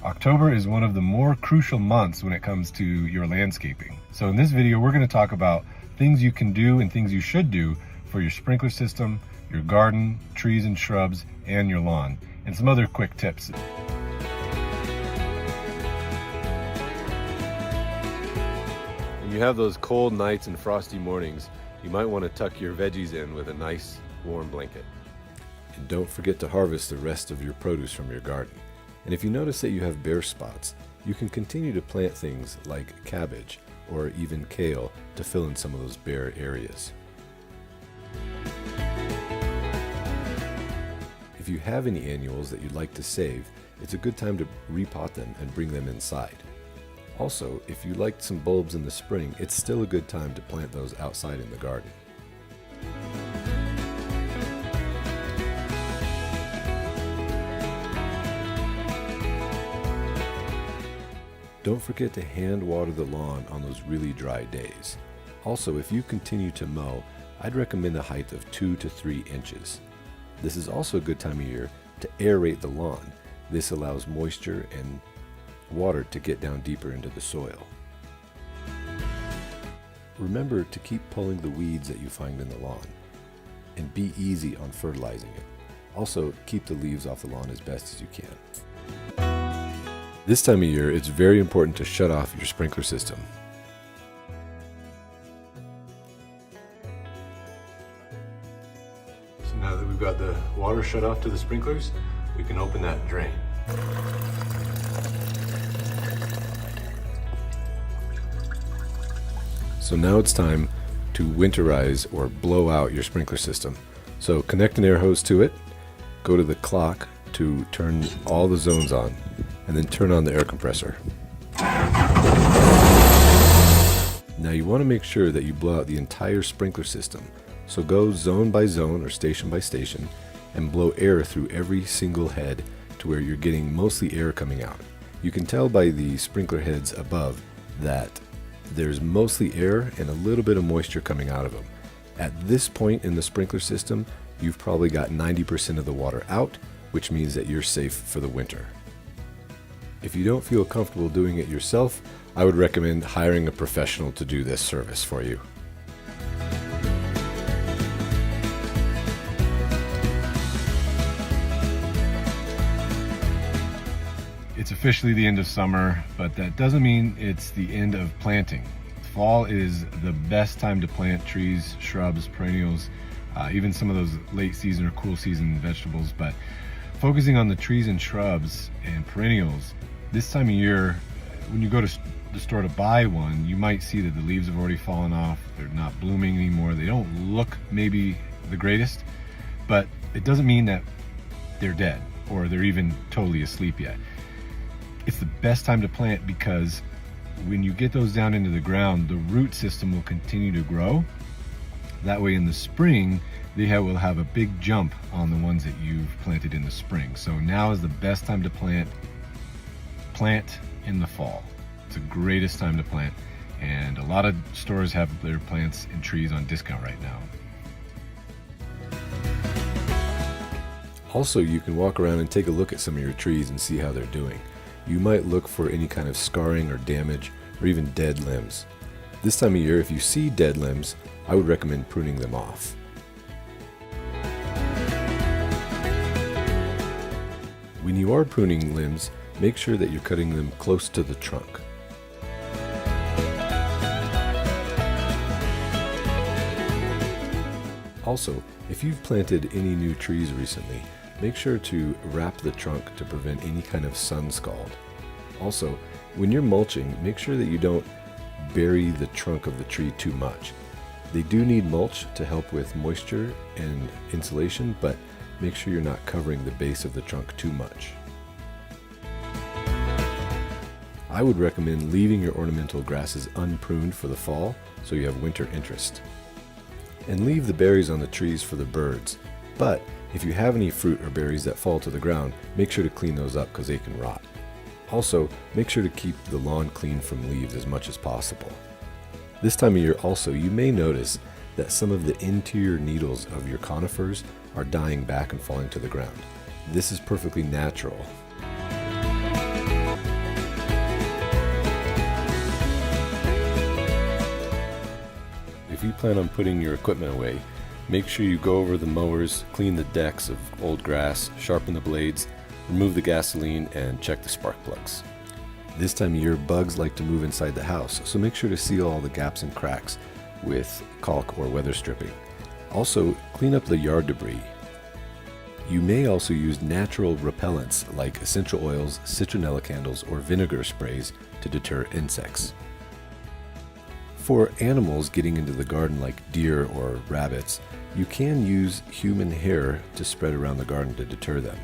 October is one of the more crucial months when it comes to your landscaping. So in this video, we're going to talk about things you can do and things you should do for your sprinkler system, your garden, trees and shrubs, and your lawn, and some other quick tips. When you have those cold nights and frosty mornings, you might want to tuck your veggies in with a nice warm blanket. And don't forget to harvest the rest of your produce from your garden. And if you notice that you have bare spots, you can continue to plant things like cabbage or even kale to fill in some of those bare areas. If you have any annuals that you'd like to save, it's a good time to repot them and bring them inside. Also, if you liked some bulbs in the spring, it's still a good time to plant those outside in the garden. Don't forget to hand water the lawn on those really dry days. Also, if you continue to mow, I'd recommend a height of 2 to 3 inches. This is also a good time of year to aerate the lawn. This allows moisture and water to get down deeper into the soil. Remember to keep pulling the weeds that you find in the lawn, and be easy on fertilizing it. Also, keep the leaves off the lawn as best as you can. This time of year, it's very important to shut off your sprinkler system. So now that we've got the water shut off to the sprinklers, we can open that drain. So now it's time to winterize or blow out your sprinkler system. So connect an air hose to it, go to the clock to turn all the zones on, and then turn on the air compressor. Now you want to make sure that you blow out the entire sprinkler system. So go zone by zone or station by station and blow air through every single head to where you're getting mostly air coming out. You can tell by the sprinkler heads above that there's mostly air and a little bit of moisture coming out of them. At this point in the sprinkler system, you've probably got 90% of the water out, which means that you're safe for the winter. If you don't feel comfortable doing it yourself, I would recommend hiring a professional to do this service for you. It's officially the end of summer, but that doesn't mean it's the end of planting. Fall is the best time to plant trees, shrubs, perennials, even some of those late season or cool season vegetables. But focusing on the trees and shrubs and perennials, this time of year, when you go to the store to buy one, you might see that the leaves have already fallen off. They're not blooming anymore. They don't look maybe the greatest, but it doesn't mean that they're dead or they're even totally asleep yet. It's the best time to plant because when you get those down into the ground, the root system will continue to grow. That way in the spring, they will have a big jump on the ones that you've planted in the spring. So now is the best time to plant. Plant in the fall. It's the greatest time to plant, and a lot of stores have their plants and trees on discount right now. Also, you can walk around and take a look at some of your trees and see how they're doing. You might look for any kind of scarring or damage or even dead limbs. This time of year, if you see dead limbs, I would recommend pruning them off. When you are pruning limbs, make sure that you're cutting them close to the trunk. Also, if you've planted any new trees recently, make sure to wrap the trunk to prevent any kind of sun scald. Also, when you're mulching, make sure that you don't bury the trunk of the tree too much. They do need mulch to help with moisture and insulation, but make sure you're not covering the base of the trunk too much. I would recommend leaving your ornamental grasses unpruned for the fall so you have winter interest. And leave the berries on the trees for the birds. But if you have any fruit or berries that fall to the ground, make sure to clean those up because they can rot. Also, make sure to keep the lawn clean from leaves as much as possible. This time of year also, you may notice that some of the interior needles of your conifers are dying back and falling to the ground. This is perfectly natural. plan on putting your equipment away, make sure you go over the mowers, clean the decks of old grass, sharpen the blades, remove the gasoline, and check the spark plugs. This time of year, bugs like to move inside the house, so make sure to seal all the gaps and cracks with caulk or weather stripping. Also, clean up the yard debris. You may also use natural repellents like essential oils, citronella candles, or vinegar sprays to deter insects. For animals getting into the garden like deer or rabbits, you can use human hair to spread around the garden to deter them.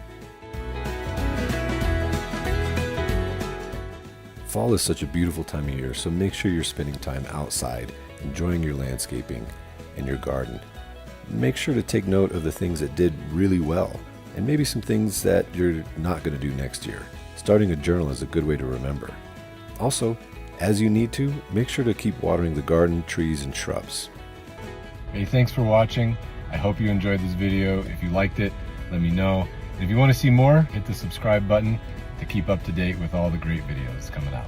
Fall is such a beautiful time of year, so make sure you're spending time outside, enjoying your landscaping and your garden. Make sure to take note of the things that did really well, and maybe some things that you're not going to do next year. Starting a journal is a good way to remember. Also, as you need to, make sure to keep watering the garden, trees, and shrubs. Hey, thanks for watching. I hope you enjoyed this video. If you liked it, let me know. And if you want to see more, hit the subscribe button to keep up to date with all the great videos coming out.